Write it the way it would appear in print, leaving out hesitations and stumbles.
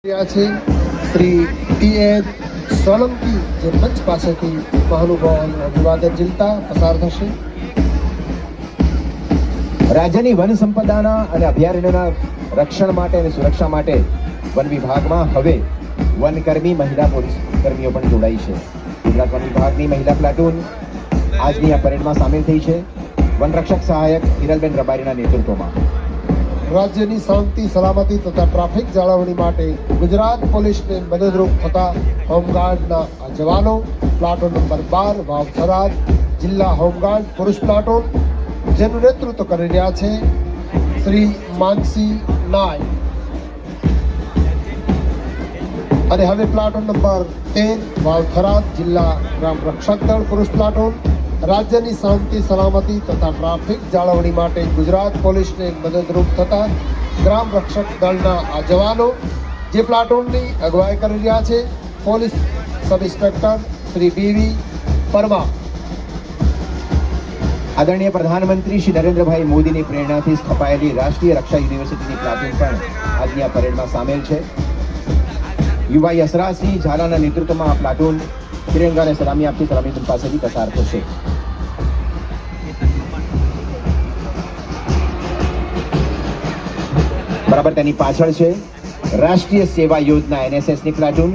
શ્રી ટી.એન. સોલંકી જે મંચ પાસેથી મહાનુભાવોનું અભિવાદન ઝીલતા પસાર થશે. રાજ્યની વન સંપદાના અને અભયારણ્યોના રક્ષણ માટે અને સુરક્ષા માટે વન વિભાગમાં હવે વનકર્મી મહિલા પોલીસ કર્મીઓ પણ જોડાઈ છે. ગુજરાત વન વિભાગની મહિલા પ્લાટૂન આજની આ પરેડમાં સામેલ થઈ છે. વનરક્ષક સહાયક હિરલબેન રબારીના નેતૃત્વમાં રાજ્યની શાંતિ સલામતી તથા ટ્રાફિક જાળવણી માટે ગુજરાત પોલીસને મદદરૂપ થતા હોમગાર્ડના આ જવાનો પ્લાટૂન નંબર 12 વાવ થરાદ જિલ્લા હોમગાર્ડ પુરુષ પ્લાટૂન જેનું નેતૃત્વ કરી રહ્યા છે શ્રી માનસી નાય. અને હવે પ્લાટૂન નંબર 13 વાવ થરાદ જિલ્લા ગ્રામ રક્ષક દળ પુરુષ પ્લાટૂન રાજ્યની શાંતિ સલામતી તથા ટ્રાફિક જાળવણી માટે ગુજરાત પોલીસને મદદરૂપ થતા ગ્રામ રક્ષક દળના આ જવાનો જે પ્લાટૂનની અગવાઈ કરી રહ્યા છે police sub inspector Shri B V. Parmar. આદરણીય પ્રધાનમંત્રી શ્રી નરેન્દ્રભાઈ મોદીની પ્રેરણાથી સ્થપાયેલી રાષ્ટ્રીય રક્ષા યુનિવર્સિટીની પ્લાટૂન પણ આજની આ પરેડમાં સામેલ છે. યુવા યશરાજસિંહ ઝાલાના નેતૃત્વમાં આ પ્લાટૂન તિરંગાને સલામી આપતી સલામી ધૂન પાસેથી પસાર થશે. બરાબર તેની પાછળ છે રાષ્ટ્રીય સેવા યોજના NSSની પ્લાટૂન.